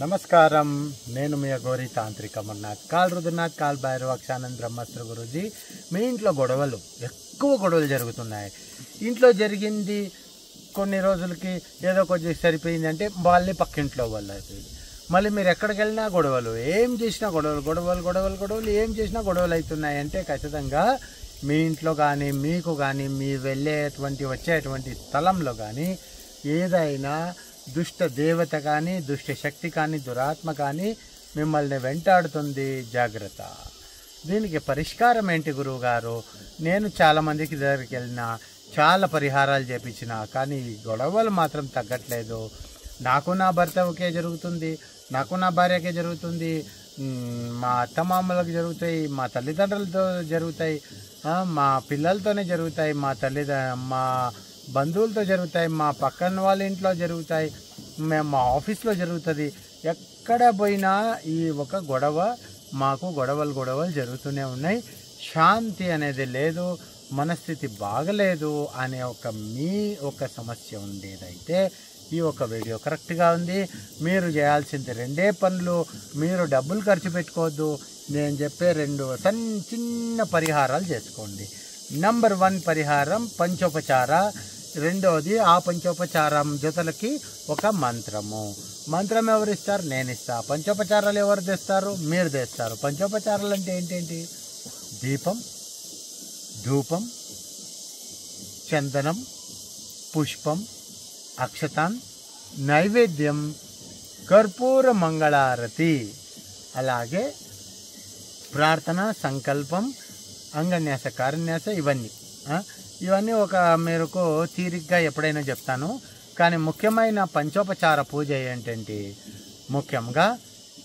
నమస్కారం. నేను మీ అఘోరి తాంత్రిక Amarnath call Rudranath call Bhairava Akshanand Brahmastra Guruji. మీ ఇంట్లో గొడవలు ఎక్కువ గొడవలు జరుగుతున్నాయి. ఇంట్లో జరిగింది కొన్ని రోజులకి ఏదో కొంచెం సరిపోయింది అంటే వాళ్ళని పక్కింట్లో వాళ్ళు అయిపోయింది. మళ్ళీ మీరు ఎక్కడికి వెళ్ళినా గొడవలు, ఏం చేసినా గొడవలు గొడవలు గొడవలు గొడవలు, ఏం చేసినా గొడవలు అవుతున్నాయి అంటే ఖచ్చితంగా మీ ఇంట్లో కానీ మీకు కానీ మీ వెళ్ళేటువంటి వచ్చేటువంటి స్థలంలో కానీ ఏదైనా దుష్ట దేవత కానీ దుష్ట శక్తి కానీ దురాత్మ కానీ మిమ్మల్ని వెంటాడుతుంది. జాగ్రత్త. దీనికి పరిష్కారం ఏంటి గురువుగారు? నేను చాలామందికి దగ్గరికి వెళ్ళినా చాలా పరిహారాలు చేపించిన కానీ ఈ గొడవలు మాత్రం తగ్గట్లేదు. నాకు నా భర్తకే జరుగుతుంది, నాకు నా భార్యకే జరుగుతుంది, మా అత్తమామలకు జరుగుతాయి, మా తల్లిదండ్రులతో జరుగుతాయి, మా పిల్లలతోనే జరుగుతాయి, మా బంధువులతో జరుగుతాయి, మా పక్కన వాళ్ళ ఇంట్లో జరుగుతాయి, మా ఆఫీస్లో జరుగుతుంది. ఎక్కడ పోయినా ఈ ఒక గొడవ, మాకు గొడవలు జరుగుతూనే ఉన్నాయి. శాంతి అనేది లేదు, మనస్థితి బాగలేదు అనే ఒక సమస్య ఉండేదైతే ఈ ఒక వీడియో కరెక్ట్గా ఉంది. మీరు చేయాల్సింది రెండే పనులు. మీరు డబ్బులు ఖర్చు పెట్టుకోవద్దు. నేను చెప్పే చిన్న పరిహారాలు చేసుకోండి. నంబర్ 1 పరిహారం పంచోపచార. రెండవది ఆ పంచోపచారం జతలకి ఒక మంత్రము. మంత్రం ఎవరు ఇస్తారు? నేను ఇస్తా. పంచోపచారాలు ఎవరు తెస్తారు? మీరు తెస్తారు. పంచోపచారాలు అంటే ఏంటేంటి? దీపం, ధూపం, చందనం, పుష్పం, అక్షతాన్, నైవేద్యం, కర్పూర మంగళారతి, అలాగే ప్రార్థన, సంకల్పం, అంగన్యాస, కారన్యాస, ఇవన్నీ ఒక మేరకు తీరిగ్గా ఎప్పుడైనా చెప్తాను. కానీ ముఖ్యమైన పంచోపచార పూజ ఏంటంటే ముఖ్యంగా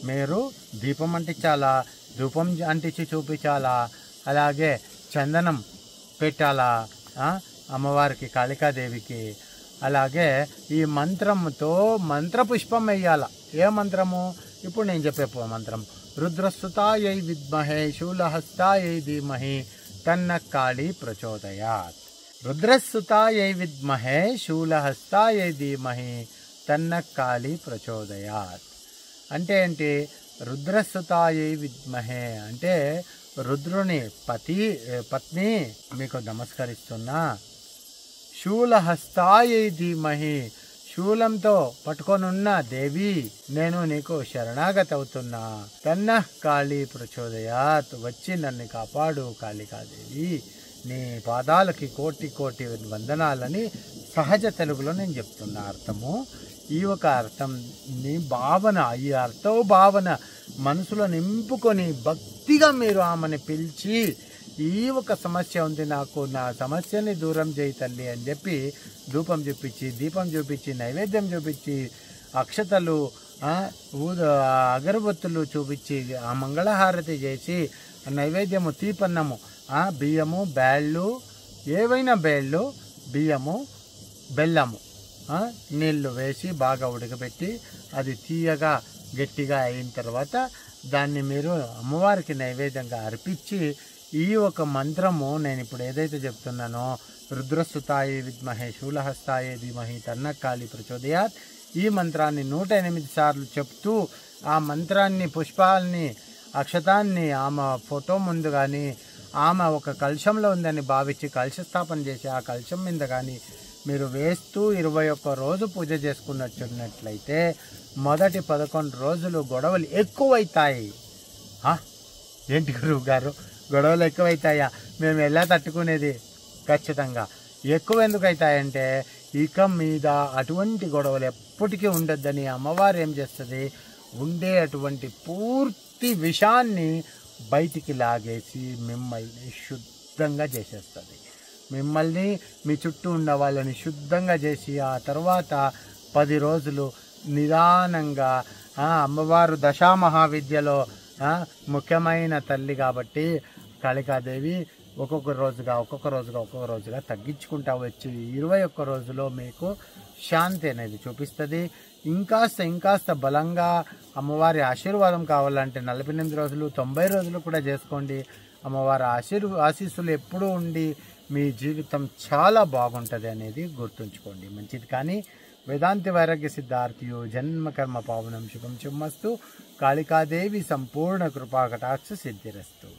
మీరు దీపం అంటించాలా, ధూపం అంటించి చూపించాలా, అలాగే చందనం పెట్టాలా అమ్మవారికి, కాళికాదేవికి. అలాగే ఈ మంత్రంతో మంత్రపుష్పం వేయాల. ఏ మంత్రము? ఇప్పుడు నేను చెప్పే మంత్రం రుద్రస్తుతాయై విద్మహే శూలహస్తాయై ధీమహి తన్న కాళీ ప్రచోదయాత్. రుద్రస్తుతాయై విద్మహే శూలహస్తాయై ధీమహి తన్న కాళీ ప్రచోదయాత్ అంటే ఏంటి? రుద్రస్తుతాయై విద్మహే అంటే రుద్రుని పత్ని మీకు నమస్కరిస్తున్నా. శూలహస్తాయై ధీమహి శూలంతో పట్టుకొనున్న దేవి నేను నీకు శరణాగత అవుతున్నా. తన్న కాళీ ప్రచోదయాత్ వచ్చి నన్ను కాపాడు కాళికాదేవి. నీ పాదాలకి కోటి కోటి వందనాలని సహజ తెలుగులో నేను చెప్తున్నా అర్థము. ఈ ఒక అర్థం నీ భావన, ఈ అర్థం భావన మనసులో నింపుకొని భక్తిగా మీరు ఆమెను పిలిచి ఈ ఒక సమస్య ఉంది నాకు, నా సమస్యని దూరం చేయి తల్లి అని చెప్పి ధూపం చూపించి, దీపం చూపించి, నైవేద్యం చూపించి, అక్షతలు, అగరబత్తులు చూపించి, ఆ మంగళహారతి చేసి, నైవేద్యము తీపన్నము, బియ్యము, బ్యాళ్ళు, ఏవైనా బ్యాళ్ళు, బియ్యము, బెల్లము, నీళ్లు వేసి బాగా ఉడకబెట్టి అది తీయగా గట్టిగా అయిన తర్వాత దాన్ని మీరు అమ్మవారికి నైవేద్యంగా అర్పించి ఈ ఒక మంత్రము నేను ఇప్పుడు ఏదైతే చెప్తున్నానో రుద్రస్తుతాయే విద్మహే శూలహస్తాయే ధీమహి తన్న కాళీ ప్రచోదయాత్, ఈ మంత్రాన్ని 108 సార్లు చెప్తూ ఆ మంత్రాన్ని, పుష్పాలని, అక్షతాన్ని ఆమె ఫోటో ముందు కానీ ఆమె ఒక కలశంలో ఉందని భావించి కలశ స్థాపన చేసి ఆ కలశం మీద కానీ మీరు వేస్తూ 21 రోజు పూజ చేసుకున్నట్లయితే మొదటి 11 రోజులు గొడవలు ఎక్కువైతాయి. ఏంటి గురువు గారు గొడవలు ఎక్కువైతాయా? మేము ఎలా తట్టుకునేది? ఖచ్చితంగా ఎక్కువ ఎందుకు అవుతాయంటే ఇక మీద అటువంటి గొడవలు ఎప్పటికీ ఉండొద్దని అమ్మవారు ఏం చేస్తుంది? ఉండే అటువంటి పూర్తి విషాన్ని బయటికి లాగేసి మిమ్మల్ని శుద్ధంగా చేసేస్తుంది. మిమ్మల్ని, మీ చుట్టూ ఉన్న వాళ్ళని శుద్ధంగా చేసి ఆ తర్వాత 10 రోజులు నిదానంగా అమ్మవారు దశామహావిద్యలో ముఖ్యమైన తల్లి కాబట్టి కాళికాదేవి ఒక్కొక్క రోజుగా తగ్గించుకుంటా వచ్చి 21 రోజులో మీకు శాంతి అనేది చూపిస్తుంది. ఇంకాస్త బలంగా అమ్మవారి ఆశీర్వాదం కావాలంటే 48 రోజులు, 90 రోజులు కూడా చేసుకోండి. అమ్మవారి ఆశీస్సులు ఎప్పుడూ ఉండి మీ జీవితం చాలా బాగుంటుంది అనేది గుర్తుంచుకోండి. మంచిది. కానీ వేదాంతి వైరాగ్య సిద్ధార్థియో జన్మ కర్మ పావనం శుభం శుభమస్తు. కాళికాదేవి సంపూర్ణ కృపా కటాక్ష సిద్ధిరస్తు.